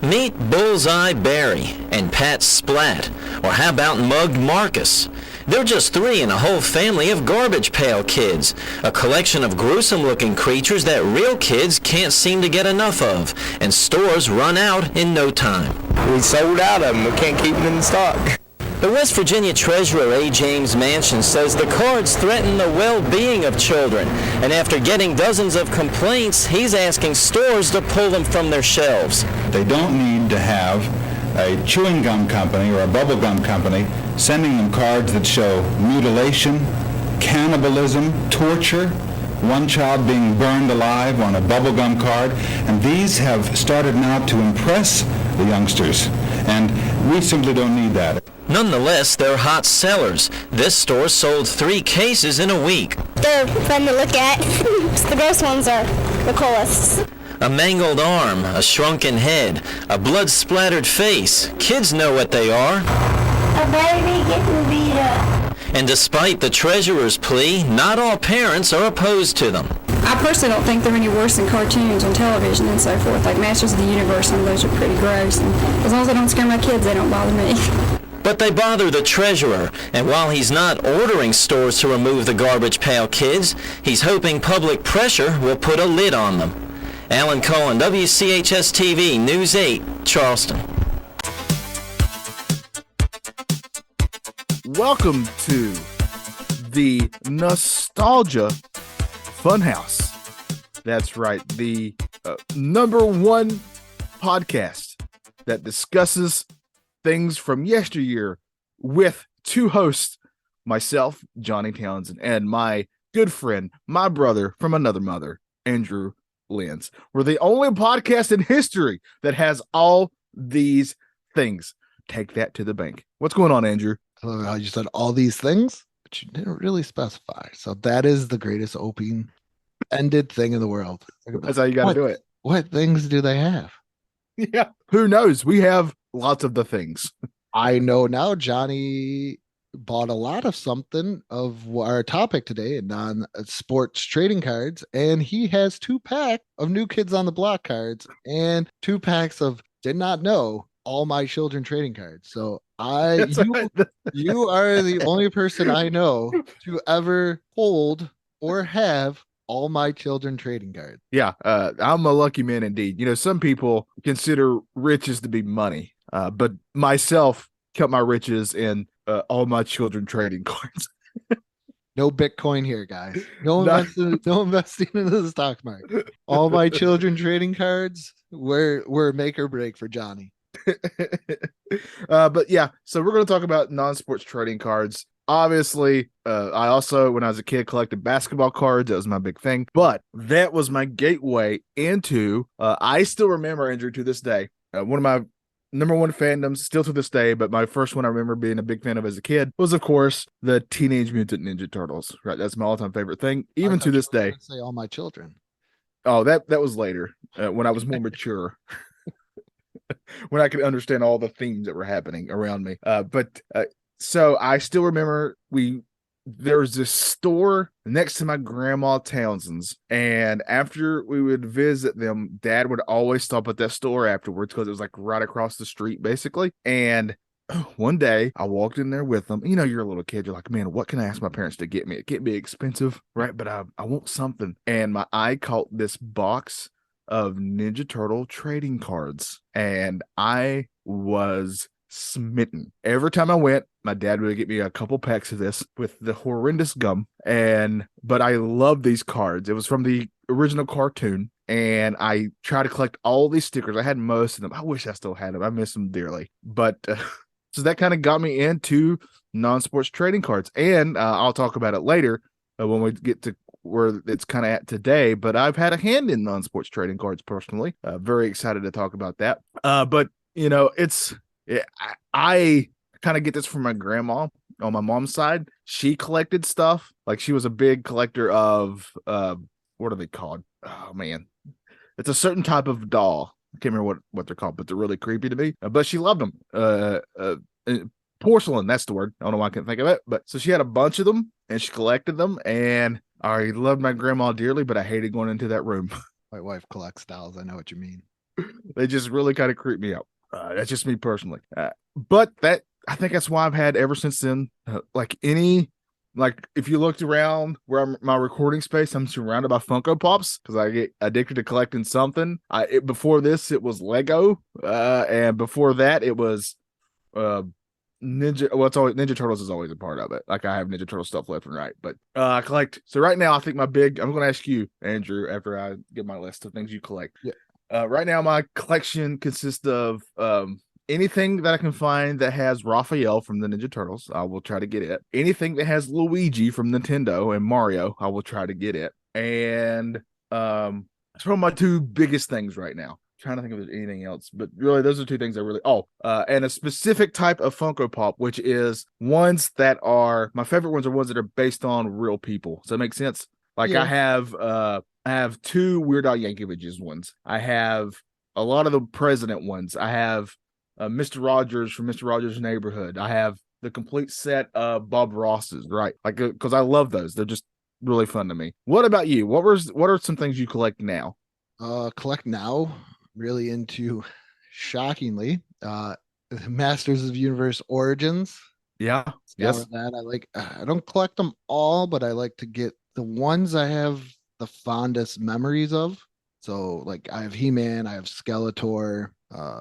Meet Bullseye Barry and Pat Splat, or how about Mugged Marcus? They're just three in a whole family of garbage pail kids, a collection of gruesome-looking creatures that real kids can't seem to get enough of, and stores run out in no time. We sold out of them. We can't keep them in stock. The West Virginia Treasurer A. James Manchin says the cards threaten the well-being of children, and after getting dozens of complaints, he's asking stores to pull them from their shelves. They don't need to have a chewing gum company or a bubble gum company sending them cards that show mutilation, cannibalism, torture, one child being burned alive on a bubble gum card, and these have started now to impress the youngsters, and we simply don't need that. Nonetheless, they're hot sellers. This store sold 3 cases in a week. They're fun to look at. The gross ones are the coolest. A mangled arm, a shrunken head, a blood-splattered face. Kids know what they are. A baby getting beat up. And despite the treasurer's plea, not all parents are opposed to them. I personally don't think they're any worse than cartoons on television and so forth, like Masters of the Universe. Some of those are pretty gross. And as long as they don't scare my kids, they don't bother me. But they bother the treasurer, and while he's not ordering stores to remove the garbage pail kids, he's hoping public pressure will put a lid on them. Alan Cullen, WCHS-TV, News 8, Charleston. Welcome to the Nostalgia Funhouse. That's right, the number one podcast that discusses things from yesteryear with 2 hosts, myself, Johnny Townsend, and my good friend, my brother from another mother, Andrew Lenz. We're the only podcast in history that has all these things. Take that to the bank. What's going on, Andrew? I love how you said all these things, but you didn't really specify. So that is the greatest open-ended thing in the world. That's how you got to do it. What things do they have? Yeah, who knows? We have lots of the things. I know now Johnny bought a lot of something of our topic today, non-sports trading cards, and he has 2-pack of New Kids on the Block cards and 2 packs of did not know all my children trading cards. So you are the only person I know to ever hold or have all my children trading cards. Yeah, I'm a lucky man indeed. You know, some people consider riches to be money, but myself count my riches in all my children trading cards. No Bitcoin here, guys. No investing into the stock market. All my children trading cards were make or break for Johnny. But yeah, so we're going to talk about non-sports trading cards. Obviously, I also, when I was a kid, collected basketball cards. That was my big thing. But that was my gateway into, I still remember, Andrew, to this day, one of my number one fandoms, still to this day, but my first one I remember being a big fan of as a kid was, of course, the Teenage Mutant Ninja Turtles. Right, that's my all-time favorite thing, even to this day. Say all my children. Oh, that was later, when I was more mature. When I could understand all the themes that were happening around me. So I still remember there was this store next to my grandma Townsend's, and after we would visit them, Dad would always stop at that store afterwards because it was like right across the street, basically. And one day I walked in there with them. You know, you're a little kid. You're like, man, what can I ask my parents to get me? It can't be expensive, right? But I want something. And my eye caught this box of Ninja Turtle trading cards, and I was smitten. Every time I went, my dad would get me a couple packs of this with the horrendous gum, but I love these cards. It was from the original cartoon, and I tried to collect all these stickers. I had most of them. I wish I still had them. I miss them dearly. But so that kind of got me into non-sports trading cards, and I'll talk about it later when we get to where it's kind of at today. But I've had a hand in non-sports trading cards personally. Very excited to talk about that. But you know, I kind of get this from my grandma on my mom's side. She collected stuff. Like, she was a big collector of what are they called? Oh man, it's a certain type of doll. I can't remember what they're called, but they're really creepy to me. But she loved them. Porcelain, that's the word. I don't know why I can't think of it. But so she had a bunch of them, and she collected them. And I loved my grandma dearly, but I hated going into that room. My wife collects dolls. I know what you mean. They just really kind of creep me out. That's just me personally. But that I think that's why I've had ever since then. Like if you looked around where my recording space, I'm surrounded by Funko Pops because I get addicted to collecting something. Before this, it was Lego, and before that, it was uh, Ninja. Well, it's always Ninja Turtles is always a part of it. Like I have Ninja Turtle stuff left and right, but I collect. So right now, I think I'm going to ask you, Andrew, after I get my list of things you collect. Yeah. Right now, my collection consists of anything that I can find that has Raphael from the Ninja Turtles. I will try to get it. Anything that has Luigi from Nintendo and Mario, I will try to get it. And it's probably my two biggest things right now. Trying to think if there's anything else, but really those are two things I really. And a specific type of Funko Pop, which is ones that are my favorite ones are ones that are based on real people. Does that make sense? Like Yeah. I have two Weird Al Yankovic's ones. I have a lot of the president ones. I have Mr. Rogers from Mr. Rogers' Neighborhood. I have the complete set of Bob Ross's, right? Like because I love those. They're just really fun to me. What about you? What are some things you collect now? Collect now. Really into, shockingly, Masters of Universe Origins. Yeah. Discover Yes. that. I don't collect them all, but I like to get the ones I have the fondest memories of. So like I have He-Man, I have Skeletor.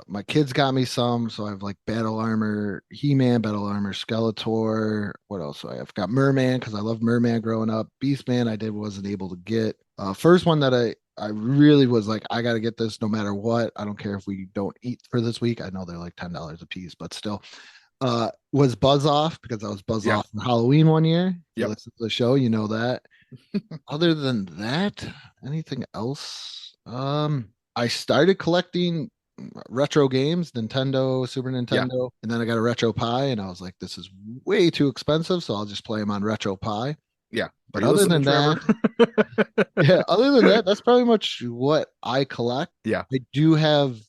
My kids got me some, so I have like Battle Armor, He-Man, Battle Armor, Skeletor. What else do I have? Got Merman because I loved Merman growing up. Beastman wasn't able to get. First one that I really was like, I got to get this no matter what. I don't care if we don't eat for this week. I know they're like $10 a piece, but still. Was Buzz Off because I was Buzz Yeah. Off for Halloween one year. If you Yep. listen to the show, you know that. Other than that, anything else? I started collecting retro games, Nintendo, Super Nintendo, and then I got a Retro Pi, and I was like, this is way too expensive, so I'll just play them on Retro Pi. Yeah. But Are you other than listening, that, Trevor? yeah, other than that, that's pretty much what I collect. Yeah. I do have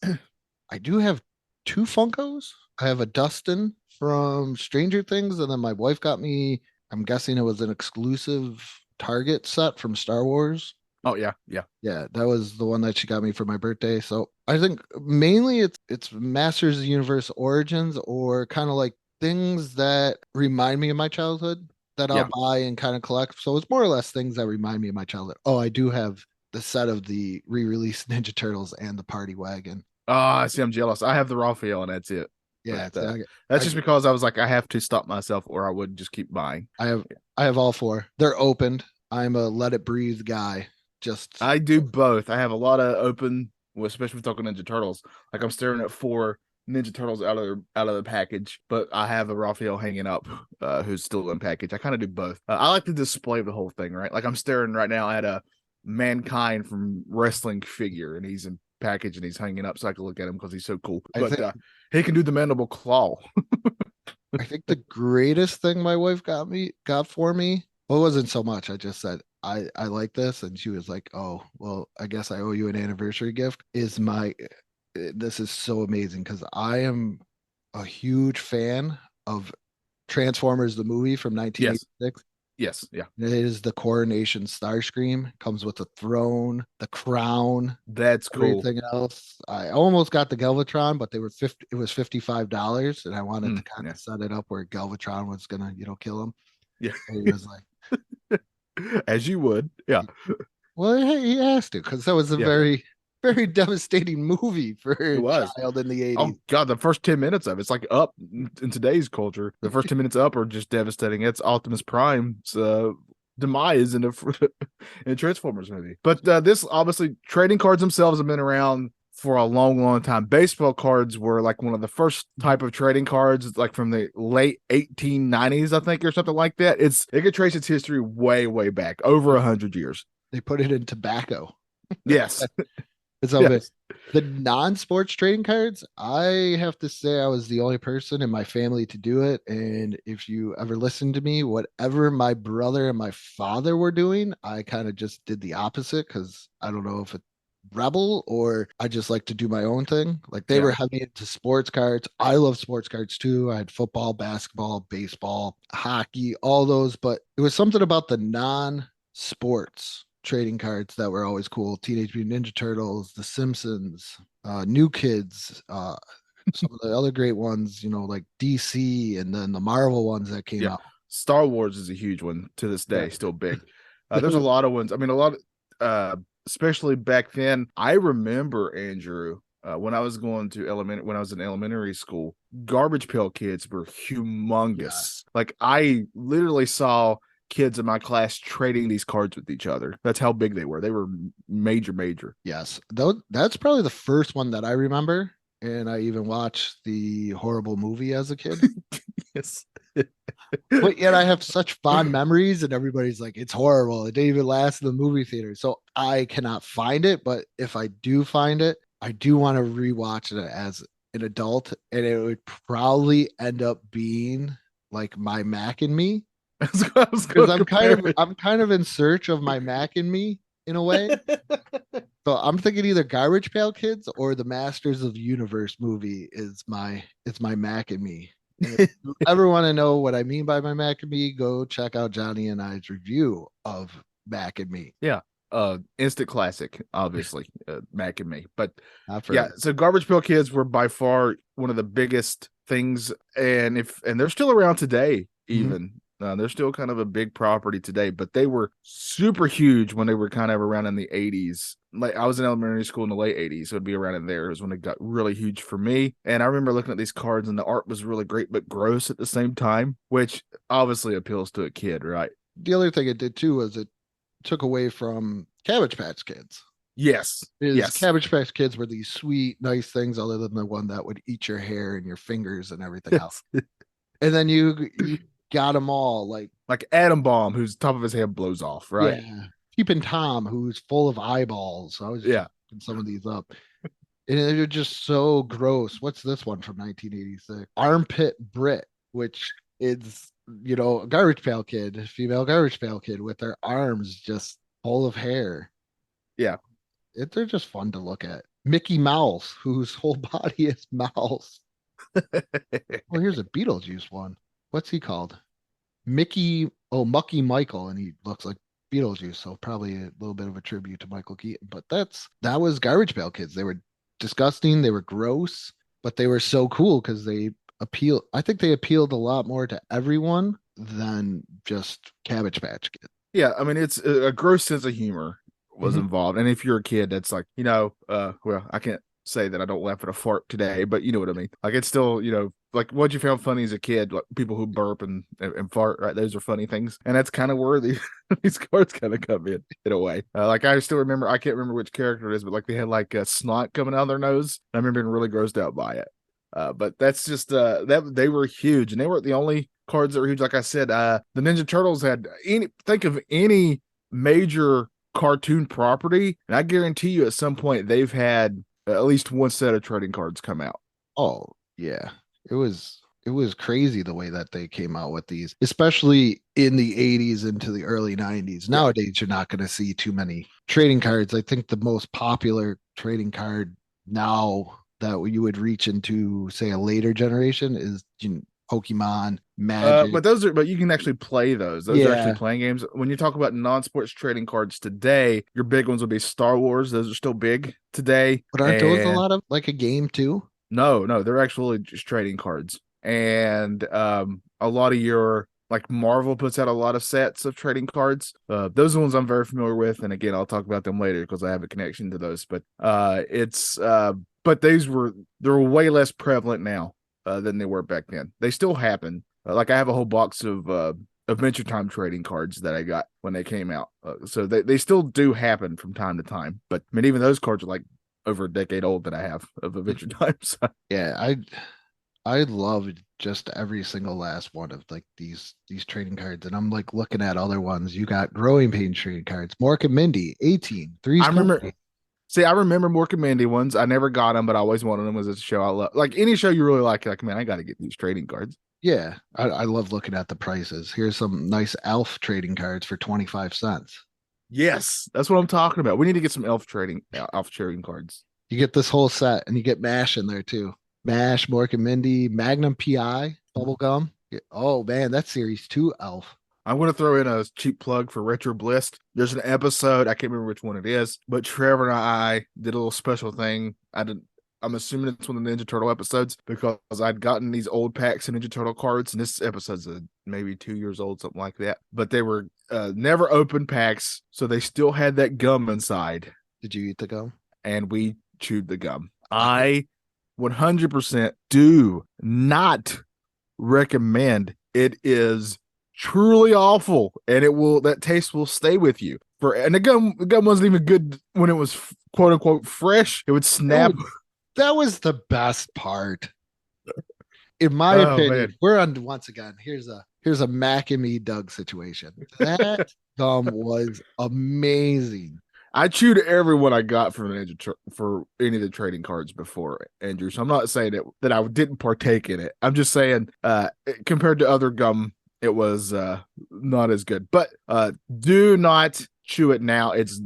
two Funkos. I have a Dustin from Stranger Things, and then my wife got me, I'm guessing it was an exclusive Target set from Star Wars. Oh yeah. Yeah. Yeah, that was the one that she got me for my birthday. So I think mainly it's Masters of the Universe Origins or kind of like things that remind me of my childhood that I'll Yeah. buy and kind of collect. So it's more or less things that remind me of my childhood. Oh, I do have the set of the re-released Ninja Turtles and the Party Wagon. I see. I'm jealous. I have the Raphael, and that's it. Yeah, But, that's just because I was like, I have to stop myself, or I would just keep buying. I have all four. They're opened. I'm a let it breathe guy. Just I do both. I have a lot of open, well, especially if we're talking Ninja Turtles. Like I'm staring at 4 Ninja Turtles out of the package, but I have a Raphael hanging up, who's still in package. I kind of do both. I like to display the whole thing, right? Like I'm staring right now at a Mankind from wrestling figure, and he's in package and he's hanging up, so I can look at him because he's so cool. But he can do the mandible claw. I think the greatest thing my wife got for me, well, it wasn't so much. I just said, I like this. And she was like, oh, well, I guess I owe you an anniversary gift. This is so amazing because I am a huge fan of Transformers, the movie from 1986. Yes. Yeah. It is the Coronation Starscream. Comes with a throne, the crown, That's cool. everything else. I almost got the Galvatron, but it was $55, and I wanted to kind of set it up where Galvatron was gonna, kill him. Yeah. And he was like, as you would. Yeah. well, he has to, because that was a very, very devastating movie for a child in the 80s. Oh god, the first 10 minutes of it's like Up in today's culture. The first 10 minutes Up are just devastating. It's Optimus Prime's demise in a Transformers movie. But this obviously trading cards themselves have been around for a long, long time. Baseball cards were like one of the first type of trading cards, like from the late 1890s, I think, or something like that. It could trace its history way, way back, over 100 years. They put it in tobacco. Yes. Yes. The non-sports trading cards, I have to say I was the only person in my family to do it. And if you ever listen to me, whatever my brother and my father were doing, I kind of just did the opposite because I don't know if it's rebel or I just like to do my own thing. Like they were heavy into sports cards. I love sports cards too. I had football, basketball, baseball, hockey, all those, but it was something about the non-sports trading cards that were always cool. Teenage Mutant Ninja Turtles, The Simpsons, New Kids, some of the other great ones, like DC, and then the Marvel ones that came Yeah. out. Star Wars is a huge one to this day, Yeah. still big. There's a lot of ones. I mean, a lot of, especially back then. I remember, Andrew, when I was when I was in elementary school, Garbage Pail Kids were humongous. Like, I literally saw kids in my class trading these cards with each other. That's how big they were. They were major, major. Yes, though that's probably the first one that I remember, and I even watched the horrible movie as a kid. Yes. But yet I have such fond memories, and everybody's like, it's horrible. It didn't even last in the movie theater. So I cannot find it. But if I do find it, I do want to rewatch it as an adult, and it would probably end up being like My Mac and Me. Because I'm kind of in search of My Mac and Me in a way. So I'm thinking either Garbage Pail Kids or the Masters of the Universe movie is my Mac and Me. And if you ever want to know what I mean by My Mac and Me, go check out Johnny and I's review of Mac and Me. Yeah. Instant classic, obviously, Mac and Me. But Not for yeah, so Garbage Pail Kids were by far one of the biggest things, and they're still around today, even. They're still kind of a big property today, but they were super huge when they were kind of around in the 80s. Like, I was in elementary school in the late 80s, so it'd be around in there. It was when it got really huge for me. And I remember looking at these cards, and the art was really great, but gross at the same time, which obviously appeals to a kid, right? The other thing it did too was it took away from Cabbage Patch Kids. Yes. Yes. Cabbage Patch Kids were these sweet, nice things, other than the one that would eat your hair and your fingers and everything else. And then you got them all like Atom Bomb, whose top of his head blows off, right? Yeah. Peeping Tom, who's full of eyeballs. I was picking some of these up. And they're just so gross. What's this one from 1986? Armpit Brit, which is, a Garbage Pail Kid, female Garbage Pail Kid with their arms just full of hair. Yeah. They're just fun to look at. Mickey Mouse, whose whole body is mouse. Well, here's a Beetlejuice one. What's he called? Mucky Michael, and he looks like Beetlejuice, so probably a little bit of a tribute to Michael Keaton. But that was Garbage Pail Kids. They were disgusting, they were gross, but they were so cool because I think they appealed a lot more to everyone than just Cabbage Patch Kids. Yeah, I mean, it's a gross sense of humor was involved. And if you're a kid, that's like, well, I can't say that I don't laugh at a fart today, but you know what I mean? Like, it's still, like what you found funny as a kid, like people who burp and fart, right? Those are funny things. And that's kind of where these cards kind of come in a way. Like, I still remember, I can't remember which character it is, but like they had like a snot coming out of their nose. I remember being really grossed out by it. But that's just, that they were huge, and they weren't the only cards that were huge. Like I said, the Ninja Turtles had think of any major cartoon property, and I guarantee you at some point they've had at least one set of trading cards come out. Oh yeah, it was crazy the way that they came out with these, especially in the 80s into the early 90s. Nowadays, you're not going to see too many trading cards. I think the most popular trading card now that you would reach into, say, a later generation is Pokemon, Magic. But you can actually play those. Those are actually playing games. When you talk about non-sports trading cards today, your big ones would be Star Wars. Those are still big today. But aren't those a lot of like a game too? No, they're actually just trading cards. And a lot of your, like, Marvel puts out a lot of sets of trading cards. Those are the ones I'm very familiar with. And again, I'll talk about them later because I have a connection to those. But but they're way less prevalent now than they were back then. They still happen. Like, I have a whole box of Adventure Time trading cards that I got when they came out. So they still do happen from time to time. But I mean, even those cards are like over a decade old that I have of Adventure Time. So. Yeah, I love just every single last one of like these trading cards, and I'm like looking at other ones. You got Growing Pains trading cards, Mork and Mindy, 18, Three's Company. I remember Mork and Mindy ones. I never got them, but I always wanted them as a show I love. Like, any show you really like, man, I got to get these trading cards. Yeah, I love looking at the prices. Here's some nice Elf trading cards for 25 cents. Yes, that's what I'm talking about. We need to get some Elf trading cards. You get this whole set, and you get MASH in there too. MASH, Mork and Mindy, Magnum PI, Bubblegum. Oh man, that's series 2 Elf. I'm going to throw in a cheap plug for Retro Bliss. There's an episode, I can't remember which one it is, but Trevor and I did a little special thing. I'm assuming it's one of the Ninja Turtle episodes because I'd gotten these old packs of Ninja Turtle cards, and this episode's maybe 2 years old, something like that. But they were never open packs, so they still had that gum inside, Did you eat the gum? and we chewed the gum. I 100% do not recommend. It is truly awful, and that taste will stay with you. And the gum wasn't even good when it was quote unquote fresh. It would snap. That was the best part. In my opinion, man. we're on once again. Here's a Mac and me Doug situation. That gum was amazing. I chewed every one I got from for any of the trading cards before, Andrew. So I'm not saying that I didn't partake in it. I'm just saying, compared to other gum, it was not as good. But do not chew it now. It's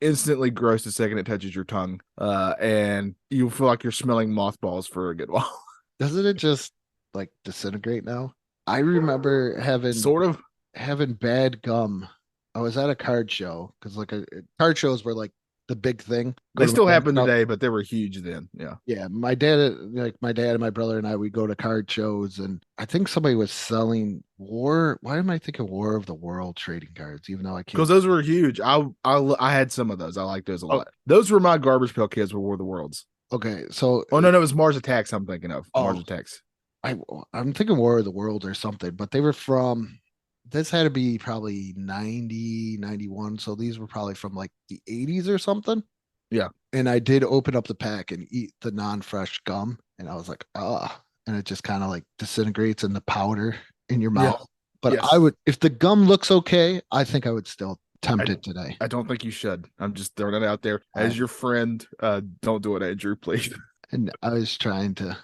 instantly gross the second it touches your tongue, and you'll feel like you're smelling mothballs for a good while. Doesn't it just like disintegrate now? I remember having bad gum. I was at a card show because card shows were like the big thing. They still happen today, but they were huge then. Yeah. Yeah. My dad and my brother and I, we go to card shows, and I think somebody was selling why am I thinking War of the World trading cards, even though I can't? Because those were huge. I had some of those. I like those a lot. Those were my garbage pail kids were War of the Worlds. Okay. So no, it was Mars Attacks I'm thinking of. Mars Attacks. I'm thinking War of the World or something, but they were from, this had to be probably 90, 91. So these were probably from like the 80s or something. Yeah. And I did open up the pack and eat the non-fresh gum. And I was like, and it just kind of like disintegrates in the powder in your mouth. Yeah. But yes. I would, if the gum looks okay, I think I would still tempt it today. I don't think you should. I'm just throwing it out there as your friend. Don't do it, Andrew, please. And I was trying to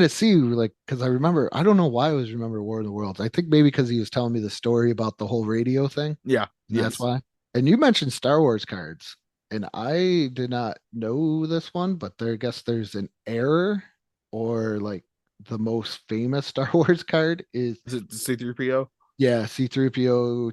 see, like, because I don't know why I was remember War of the Worlds. I think maybe because he was telling me the story about the whole radio thing. Yeah. That's why. And you mentioned Star Wars cards, and I did not know this one, but I guess there's an error, or like the most famous Star Wars card is it the C-3PO? Yeah, C-3PO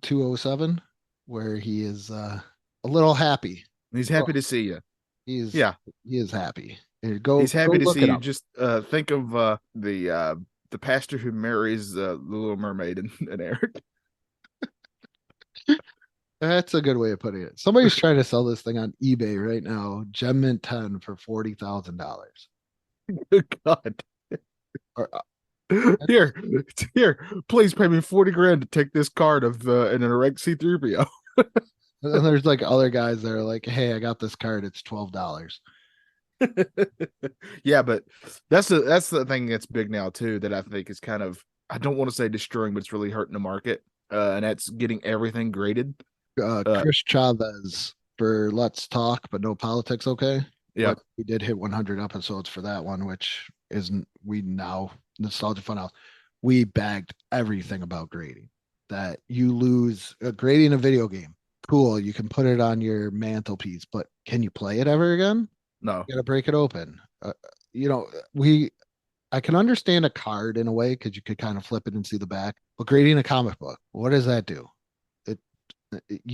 207, where he is a little happy. He's happy to see you. He is happy. He's happy to see you. Just think of the pastor who marries the Little Mermaid and Eric. That's a good way of putting it. Somebody's trying to sell this thing on eBay right now. Gem Mint 10 for $40,000. Good God. Here, please pay me $40,000 to take this card of an erect C-3PO. And there's like other guys that are like, hey, I got this card. It's $12. Yeah, but that's the thing that's big now too, that I think is kind of, I don't want to say destroying, but it's really hurting the market. And that's getting everything graded. Chris Chavez for Let's Talk, but no politics. Okay. Yeah. But we did hit 100 episodes for that one, which isn't, we now Nostalgia Funhouse. We bagged everything about grading, that you lose grading a video game. Cool. You can put it on your mantelpiece, but can you play it ever again? No. You got to break it open. I can understand a card in a way, because you could kind of flip it and see the back, but grading a comic book, what does that do?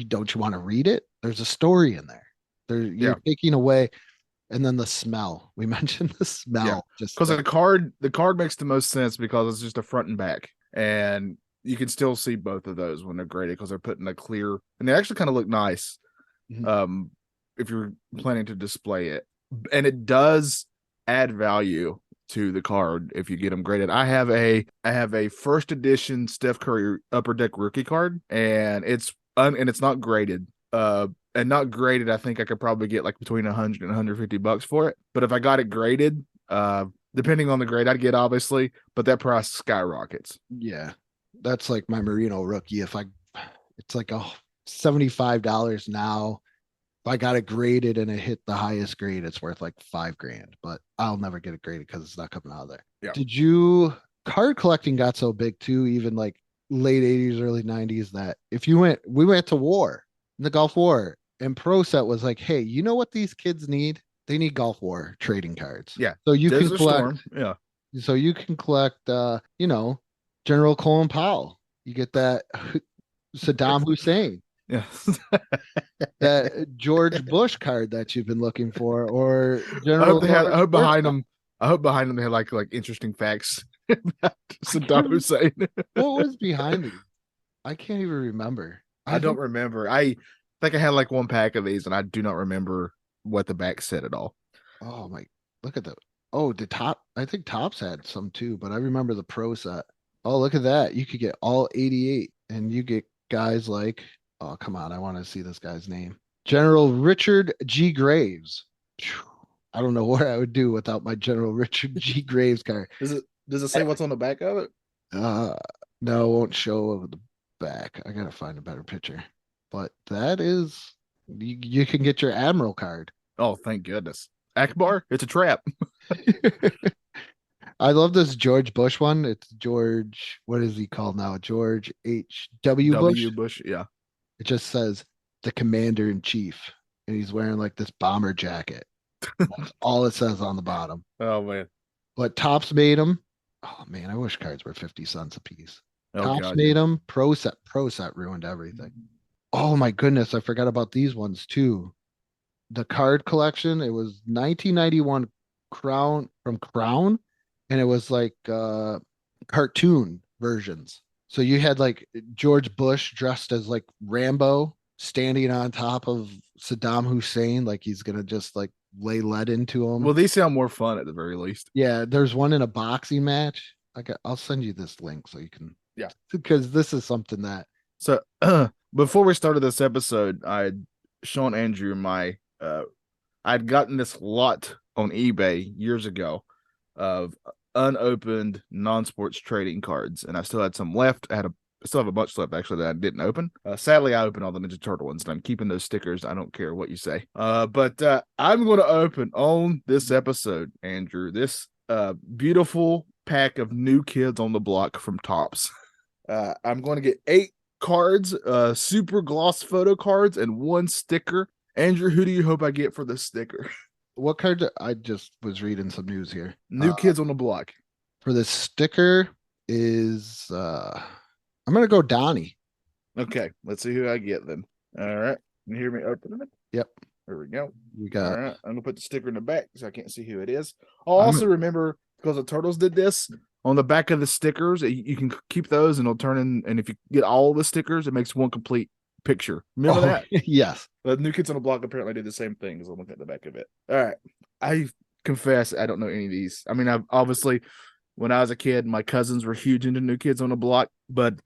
Don't you want to read it? There's a story in there. You're taking away, and then the smell. We mentioned the smell. Just because the card makes the most sense because it's just a front and back, and you can still see both of those when they're graded because they're put in a clear, and they actually kind of look nice. Mm-hmm. If you're planning to display it, and it does add value to the card if you get them graded. I have a first edition Steph Curry Upper Deck rookie card, and it's not graded. And not graded, I think I could probably get like between $100 and $150 for it. But if I got it graded, depending on the grade I'd get, obviously, but that price skyrockets. Yeah, that's like my Merino rookie. It's like $75 now. If I got it graded and it hit the highest grade, it's worth like $5,000. But I'll never get it graded because it's not coming out of there. Yeah. Card collecting got so big too, even like late 80s, early 90s, that we went to war, in the Gulf War, and Pro Set was like, hey, you know what these kids need? They need Gulf War trading cards. Yeah. So you Desert can collect. Storm. Yeah. So you can collect, General Colin Powell. You get that Saddam Hussein, Yeah. that George Bush card that you've been looking for, or I hope General they had. I Lawrence hope behind Schwarzkopf. them. I hope behind them they had like interesting facts about I can't Saddam remember Hussein. what was behind these. I can't even remember. I I don't think, remember. I think I had like one pack of these, and I do not remember what the back said at all. oh my, look at the, oh, the top, I think Tops had some too, but I remember the Pro set. Oh, look at that. You could get all 88 and you get guys like, oh, come on. I want to see this guy's name. General Richard G. Graves. Phew. I don't know what I would do without my General Richard G. Graves card. Does it say what's on the back of it? Uh, no, it won't show over the back. I gotta find a better picture. But that is, you can get your Admiral card. Oh, thank goodness. Akbar, it's a trap. I love this George Bush one. It's George, what is he called now? George H.W. Bush. W. Bush, yeah. It just says the commander in chief, and he's wearing like this bomber jacket. That's all it says on the bottom. Oh man. But Tops made them. Oh man, I wish cards were 50 cents a piece. Oh Tops god. made them. Pro set ruined everything. Oh my goodness, I forgot about these ones too. The card collection, it was 1991 Crown from Crown, and it was like cartoon versions. So you had like George Bush dressed as like Rambo standing on top of Saddam Hussein, like he's gonna just like lay lead into him. Well, these sound more fun at the very least. Yeah, there's one in a boxing match. I'll send you this link so you can. Yeah. Because this is something that. So before we started this episode, I'd shown Andrew my I'd gotten this lot on eBay years ago of unopened non-sports trading cards, and I still had some left. I still have a bunch left actually that I didn't open. Sadly, I opened all the Ninja Turtle ones, and I'm keeping those stickers. I don't care what you say. But I'm going to open on this episode, Andrew, this beautiful pack of New Kids on the Block from Tops. I'm going to get 8 cards, super gloss photo cards, and 1 sticker. Andrew, who do you hope I get for the sticker? What card? I just was reading some news here. New Kids on the Block. For the sticker is I'm gonna go Donnie. Okay, let's see who I get then. All right, you hear me opening it? Yep. There we go. We got. All right, I'm gonna put the sticker in the back so I can't see who it is. I'll also remember because the Turtles did this on the back of the stickers. You can keep those and it'll turn in. And if you get all the stickers, it makes one complete picture. Remember that? Yes. The New Kids on the Block apparently did the same thing as I'm looking at the back of it. All right, I confess I don't know any of these. I mean, I've obviously when I was a kid, my cousins were huge into New Kids on the Block, but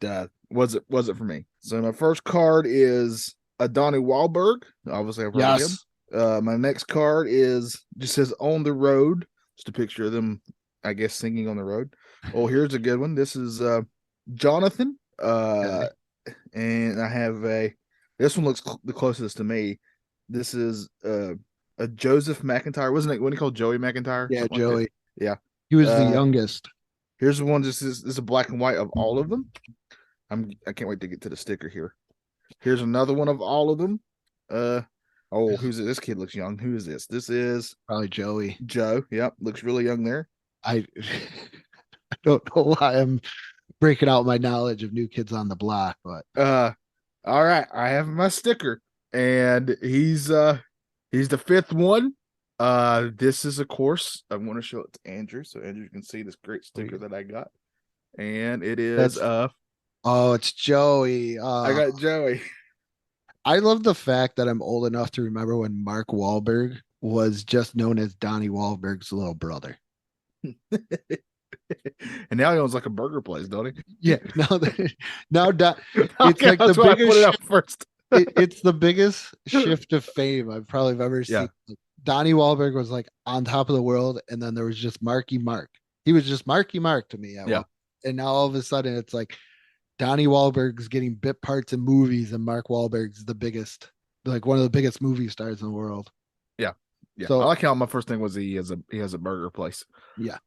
was it for me? So my first card is a Donnie Wahlberg. Obviously, I've heard of him. My next card just says "On the Road," just a picture of them, I guess, singing on the road. Oh, here's a good one. This is Jonathan. And I have this one looks the closest to me. This is a Joseph McIntyre. Wasn't it when he called Joey McIntyre? Yeah, Something Joey. like yeah. He was the youngest. Here's the one. This is a black and white of all of them. I can't wait to get to the sticker here. Here's another one of all of them. Who's it? This kid looks young. Who is this? This is Probably Joey. Joe. Yep, looks really young there. I don't know why I'm breaking out my knowledge of New Kids on the Block, but all right, I have my sticker, and he's the 5th one. This is, of course, I want to show it to Andrew so Andrew can see this great sticker that I got, and it is it's Joey. I got Joey. I love the fact that I'm old enough to remember when Mark Wahlberg was just known as Donnie Wahlberg's little brother. And now he owns like a burger place, don't he? Yeah, now it's Okay, like the that's why I biggest put it up first. it's the biggest shift of fame I've probably ever seen. Yeah. Donnie Wahlberg was like on top of the world, and then there was just Marky Mark. He was just Marky Mark to me. And now all of a sudden it's like Donnie Wahlberg's getting bit parts in movies, and Mark Wahlberg's the biggest, like one of the biggest movie stars in the world. Yeah. Yeah. So I like how my first thing was he has a burger place. Yeah.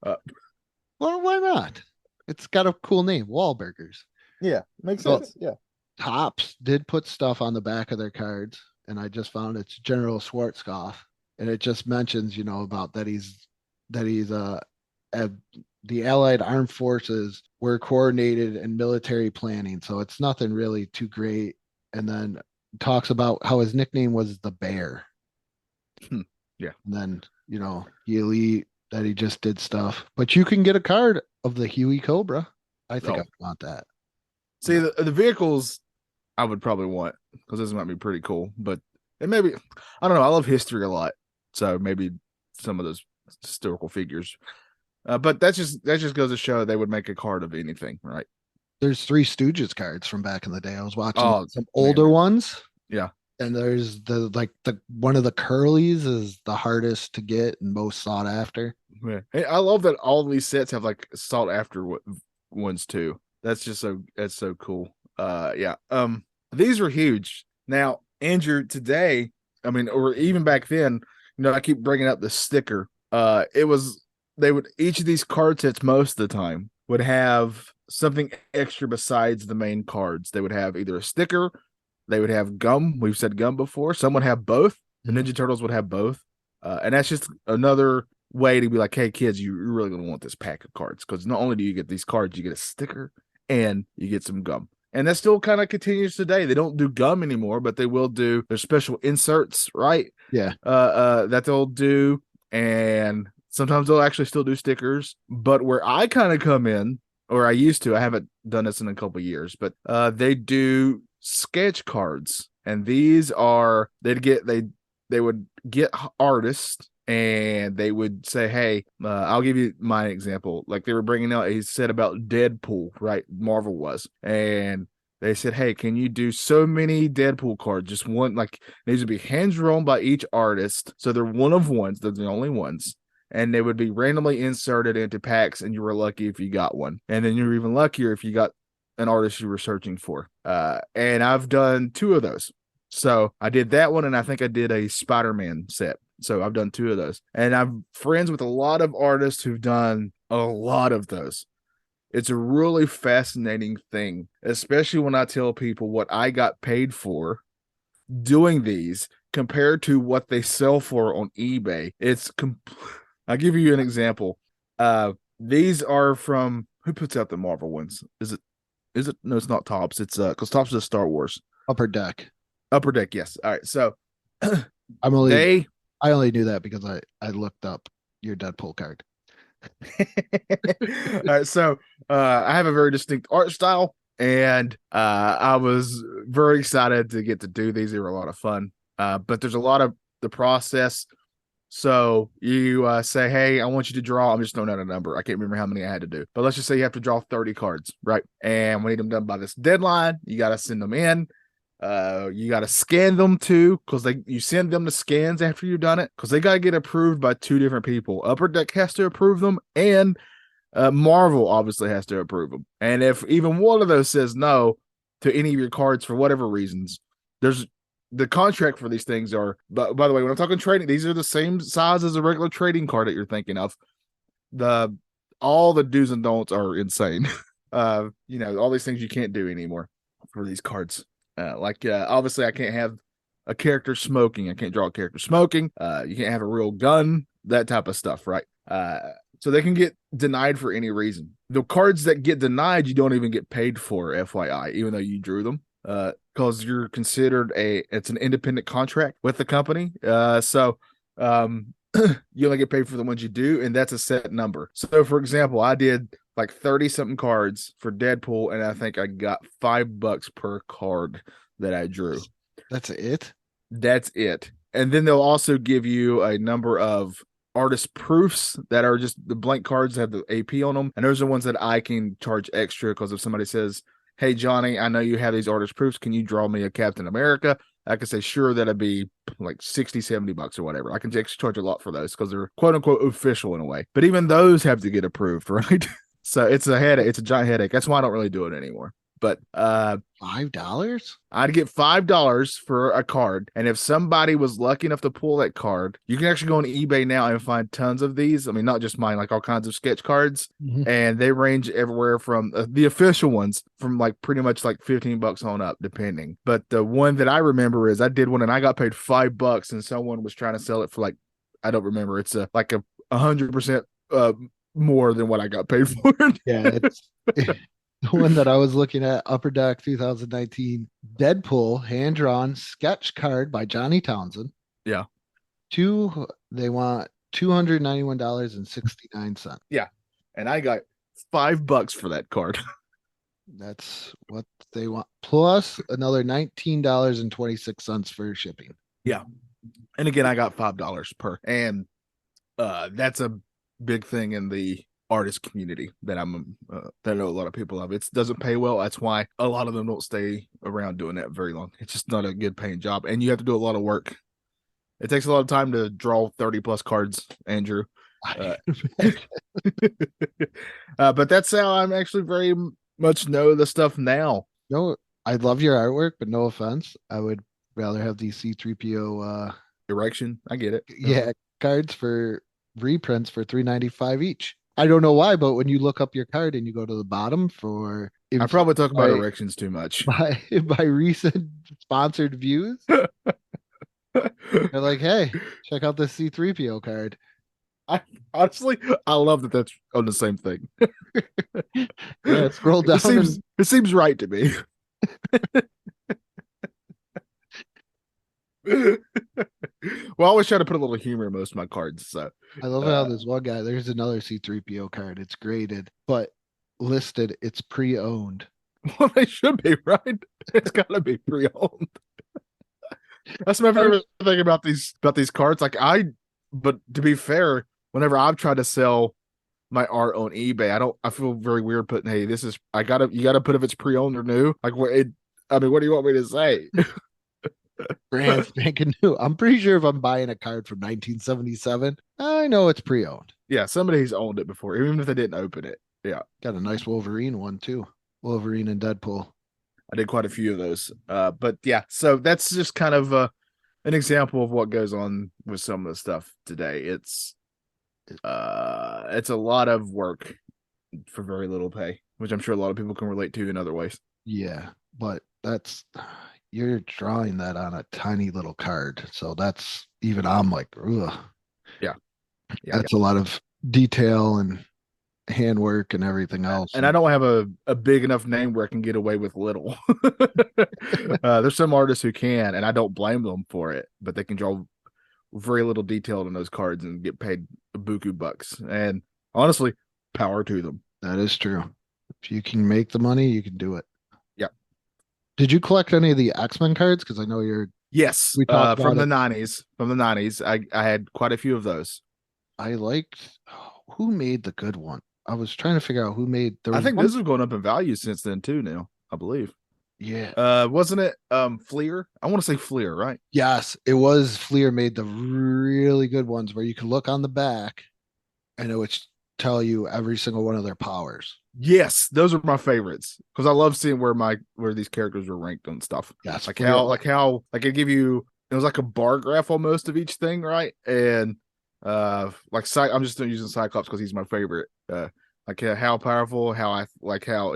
Well, why not? It's got a cool name, Wahlburgers. Yeah, makes sense. Yeah. Tops did put stuff on the back of their cards, and I just found it's General Schwarzkopf, and it just mentions, about that he's uh, the Allied Armed Forces were coordinated in military planning, so it's nothing really too great. And then talks about how his nickname was the Bear. Yeah. And then, the elite that he just did stuff. But you can get a card of the Huey Cobra. I think Oh. I want that. See, the vehicles I would probably want because this might be pretty cool. But it maybe I don't know. I love history a lot, so maybe some of those historical figures. But that just goes to show they would make a card of anything, right? There's Three Stooges cards from back in the day. I was watching Oh, some older man. ones. Yeah. And there's the one of the curlies is the hardest to get and most sought after. Yeah. Hey, I love that all of these sets have like sought after ones too. That's so cool. Yeah. These are huge. Now, Andrew, today, I mean, or even back then, I keep bringing up the sticker. Each of these card sets most of the time would have something extra besides the main cards. They would have either a sticker, they would have gum. We've said gum before. Some would have both. The Ninja Turtles would have both. And that's just another way to be like, hey, kids, you're really going to want this pack of cards because not only do you get these cards, you get a sticker and you get some gum. And that still kind of continues today. They don't do gum anymore, but they will do their special inserts, right? Yeah. That they'll do. And sometimes they'll actually still do stickers. But where I kind of come in, or I used to, I haven't done this in a couple of years, but they do sketch cards. And these are, they would get artists and they would say, hey, I'll give you my example. Like they were bringing out a set about Deadpool, right? Marvel was. And they said, hey, can you do so many Deadpool cards? Just one, like, needs to be hand drawn by each artist. So they're one of ones. They're the only ones. And they would be randomly inserted into packs, and you were lucky if you got one. And then you're even luckier if you got an artist you were searching for. And I've done 2 of those. So I did that one, and I think I did a Spider-Man set. So I've done 2 of those. And I'm friends with a lot of artists who've done a lot of those. It's a really fascinating thing, especially when I tell people what I got paid for doing these compared to what they sell for on eBay. I'll give you an example. These are from who puts out the Marvel ones? Is it no, it's not Topps. It's because Topps is Star Wars. Upper Deck. Upper Deck, yes. All right. So I only knew that because I looked up your Deadpool card. All right, so I have a very distinct art style, and I was very excited to get to do these. They were a lot of fun, but there's a lot of the process. So you say, hey, I want you to draw. I'm just throwing out a number. I can't remember how many I had to do, but let's just say you have to draw 30 cards, right? And we need them done by this deadline. You got to send them in. You got to scan them too, because you send them the scans after you've done it, because they got to get approved by 2 different people. Upper Deck has to approve them, and Marvel obviously has to approve them. And if even one of those says no to any of your cards for whatever reasons, there's the contract for these things are. But by the way, when I'm talking trading, these are the same size as a regular trading card that you're thinking of. All the do's and don'ts are insane. All these things you can't do anymore for these cards. Obviously, I can't have a character smoking. I can't draw a character smoking. You can't have a real gun, that type of stuff, right? So they can get denied for any reason. The cards that get denied, you don't even get paid for, FYI, even though you drew them, because you're considered it's an independent contract with the company. So you only get paid for the ones you do, and that's a set number. So, for example, I did like 30 something cards for Deadpool, and I think I got $5 per card that I drew. That's it? That's it. And then they'll also give you a number of artist proofs that are just the blank cards that have the AP on them. And those are ones that I can charge extra, because if somebody says, hey, Johnny, I know you have these artist proofs. Can you draw me a Captain America? I could say, sure, that'd be like $60, $70 or whatever. I can charge a lot for those because they're quote unquote official in a way. But even those have to get approved, right? So it's a headache. It's a giant headache. That's why I don't really do it anymore. But $5? I'd get $5 for a card. And if somebody was lucky enough to pull that card, you can actually go on eBay now and find tons of these. I mean, not just mine, like all kinds of sketch cards. Mm-hmm. And they range everywhere from the official ones from like pretty much like $15 on up, depending. But the one that I remember is I did one and I got paid $5, and someone was trying to sell it for like, I don't remember. It's like a 100% more than what I got paid for it. Yeah, it's the one that I was looking at, Upper Deck 2019 Deadpool hand drawn sketch card by Johnny Townsend. Yeah. They want $291.69. Yeah. And I got $5 for that card. That's what they want, plus another $19.26 for shipping. Yeah. And again, I got $5 per. And that's a big thing in the artist community that that I know a lot of people of. It doesn't pay well. That's why a lot of them don't stay around doing that very long. It's just not a good paying job. And you have to do a lot of work. It takes a lot of time to draw 30 plus cards, Andrew. But that's how I'm actually very much know the stuff now. No, I love your artwork, but no offense. I would rather have these C3PO Erection. I get it. yeah, cards for reprints for $3.95 each. I don't know why, but when you look up your card and you go to the bottom for I probably talk about erections too much. by recent sponsored views. They're like, hey, check out this C3PO card. Honestly, I love that that's on the same thing. Yeah, scroll down. It seems right to me. Well, I always try to put a little humor in most of my cards. So I love how this one guy, there's another C3PO card. It's graded, but listed, it's pre-owned. Well, they should be, right? It's gotta be pre-owned. That's my favorite thing about these cards. But to be fair, whenever I've tried to sell my art on eBay, I feel very weird putting, hey, you gotta put if it's pre-owned or new. Like what do you want me to say? Brand spanking new. I'm pretty sure if I'm buying a card from 1977, I know it's pre-owned. Yeah, somebody's owned it before, even if they didn't open it. Yeah. Got a nice Wolverine one too. Wolverine and Deadpool. I did quite a few of those. But yeah, so that's just kind of an example of what goes on with some of the stuff today. It's a lot of work for very little pay, which I'm sure a lot of people can relate to in other ways. Yeah, but you're drawing that on a tiny little card. So that's even I'm like, ugh. Yeah. That's a lot of detail and handwork and everything else. And I don't have a big enough name where I can get away with little. There's some artists who can, and I don't blame them for it, but they can draw very little detail in those cards and get paid buku bucks. And honestly, power to them. That is true. If you can make the money, you can do it. Yeah. Did you collect any of the X-Men cards? Because I know Yes, we talked from about the 90s. From the 90s, I had quite a few of those. I liked who made the good one. I was trying to figure out who made. I think this has gone up in value since then too. Now I believe. Yeah. Wasn't it Fleer? I want to say Fleer, right? Yes, it was. Fleer made the really good ones where you could look on the back, and it would tell you every single one of their powers. Yes, those are my favorites because I love seeing where these characters were ranked on stuff. Yes, like how it give you. It was like a bar graph almost of each thing, right? And I'm just using Cyclops because he's my favorite. How powerful, how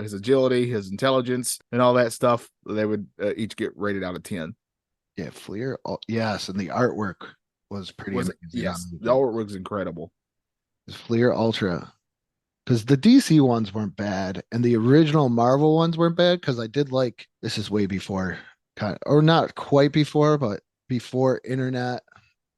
his agility, his intelligence, and all that stuff. They would each get rated out of 10. Yeah, Fleer. Yes, and the artwork was pretty amazing. Yes, the artwork was incredible. Fleer Ultra, because the DC ones weren't bad, and the original Marvel ones weren't bad. Because I did like this is way before, or not quite before, but before internet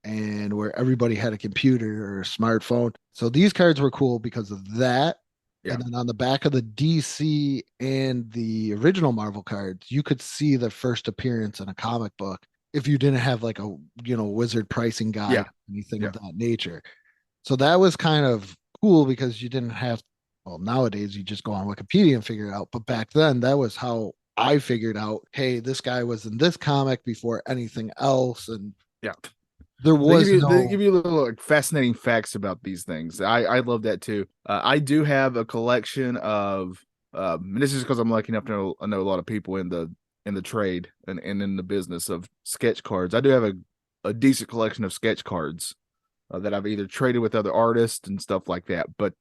and where everybody had a computer or a smartphone. So these cards were cool because of that. Yeah. And then on the back of the DC and the original Marvel cards, you could see the first appearance in a comic book if you didn't have like a wizard pricing guide, anything of that nature. So that was kind of cool because you didn't have, well, nowadays you just go on Wikipedia and figure it out. But back then, that was how I figured out, hey, this guy was in this comic before anything else. And there was they give you little fascinating facts about these things. I love that too. I do have a collection of, and this is because I'm lucky enough to know a lot of people in the trade and in the business of sketch cards. I do have a decent collection of sketch cards that I've either traded with other artists and stuff like that. But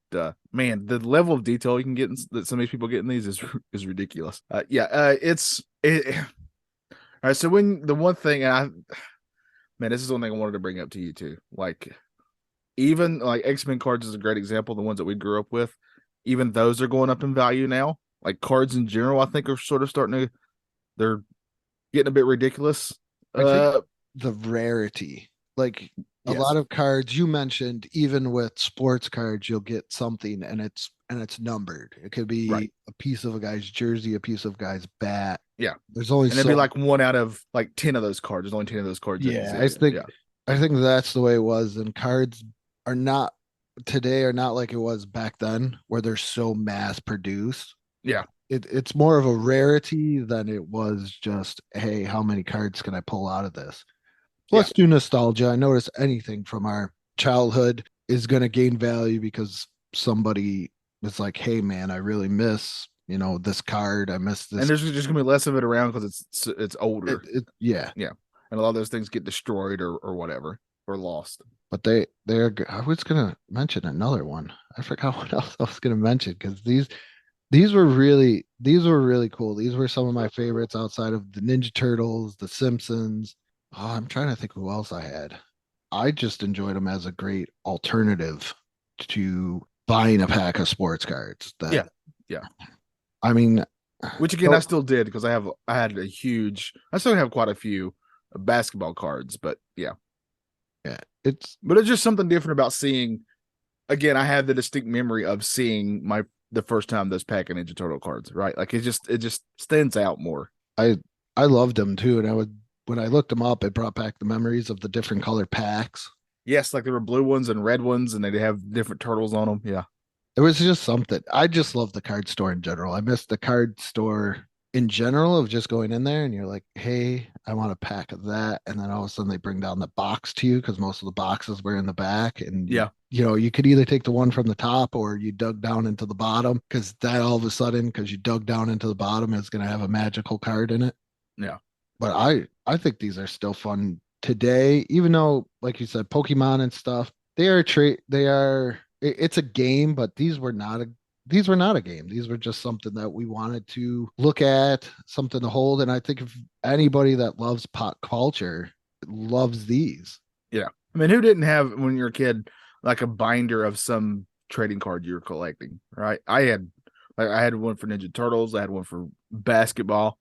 man, the level of detail you can get that some of these people get in these is ridiculous. All right. So when the one thing, and man, this is one thing I wanted to bring up to you too. Like, even like X-Men cards is a great example. The ones that we grew up with, even those are going up in value now. Like cards in general, I think are sort of they're getting a bit ridiculous. I think the rarity, like a Yes. lot of cards you mentioned, even with sports cards, you'll get something and it's numbered. It could be Right. a piece of a guy's jersey, a piece of a guy's bat. Yeah. There's only And it'd be like one out of like 10 of those cards. There's only 10 of those cards in yeah, existence. I think that's the way it was. And cards are not today are not like it was back then, where they're so mass produced. Yeah. It's more of a rarity than it was just, hey, how many cards can I pull out of this? Let's do nostalgia. I notice anything from our childhood is going to gain value because somebody was like, hey, man, I really miss, this card. I miss this. And there's just gonna be less of it around because it's older. Yeah. Yeah. And a lot of those things get destroyed or whatever or lost. But I was going to mention another one. I forgot what else I was going to mention because these were really cool. These were some of my favorites outside of the Ninja Turtles, the Simpsons. Oh, I'm trying to think who else I had. I just enjoyed them as a great alternative to buying a pack of sports cards. Yeah. I mean, which again I still did because I still have quite a few basketball cards, but yeah. It's just something different about seeing. Again, I have the distinct memory of seeing the first time those pack of Ninja Turtle cards, right? Like it just stands out more. I loved them too, and when I looked them up, it brought back the memories of the different color packs. Yes, like there were blue ones and red ones, and they'd have different turtles on them. Yeah. It was just something. I just love the card store in general. I miss the card store in general of just going in there and you're like, hey, I want a pack of that. And then all of a sudden they bring down the box to you because most of the boxes were in the back. And yeah, you could either take the one from the top or you dug down into the bottom because that all of a sudden, because you dug down into the bottom, is going to have a magical card in it. Yeah. But I think these are still fun today, even though, like you said, Pokemon and stuff, it's a game, but these were not a game. These were just something that we wanted to look at, something to hold. And I think if anybody that loves pop culture loves these. Yeah. I mean, who didn't have, when you're a kid, like a binder of some trading card you were collecting, right? I had one for Ninja Turtles. I had one for basketball.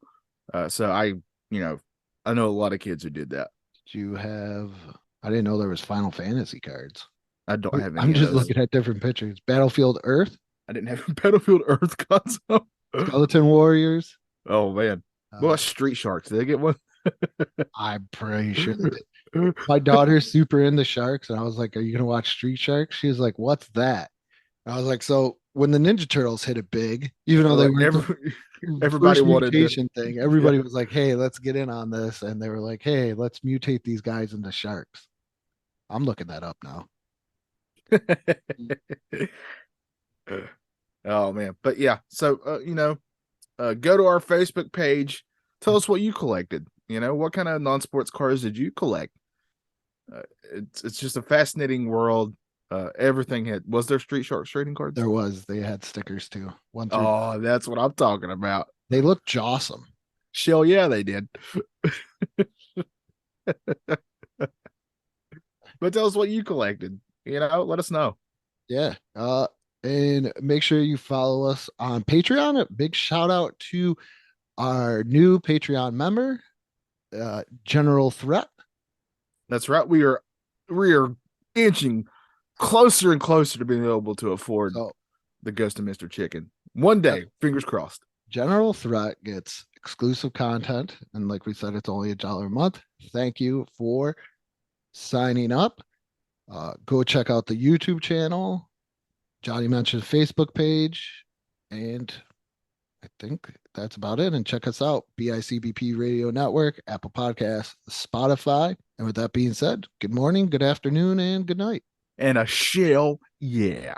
So I know a lot of kids who did that. I didn't know there was Final Fantasy cards. I don't have any. I'm just looking at different pictures. Battlefield Earth. I didn't have a Battlefield Earth console. Skeleton Warriors. Oh man. Well, Street Sharks. Did they get one? I'm pretty sure. My daughter's super into sharks, and I was like, "Are you gonna watch Street Sharks?" She was like, "What's that?" And I was like, "So when the Ninja Turtles hit it big, even though they were everybody wanted mutation thing, everybody was like, "Hey, let's get in on this," and they were like, "Hey, let's mutate these guys into sharks." I'm looking that up now. Oh man, but yeah, so go to our Facebook page, tell us what you collected. What kind of non-sports cars did you collect? It's just a fascinating world. Everything was there Street Sharks trading cards? There was. They had stickers too. Oh, that's what I'm talking about. They looked awesome. Shell, yeah, they did. But tell us what you collected. Let us know. Yeah. And make sure you follow us on Patreon. A big shout out to our new Patreon member, General Threat. That's right. We are inching closer and closer to being able to afford the Ghost of Mr. Chicken. One day, fingers crossed. General Threat gets exclusive content. And like we said, it's only $1 a month. Thank you for signing up. Go check out the YouTube channel. Johnny mentioned Facebook page. And I think that's about it. And check us out. BICBP Radio Network, Apple Podcasts, Spotify. And with that being said, good morning, good afternoon, and good night. And a shell, yeah.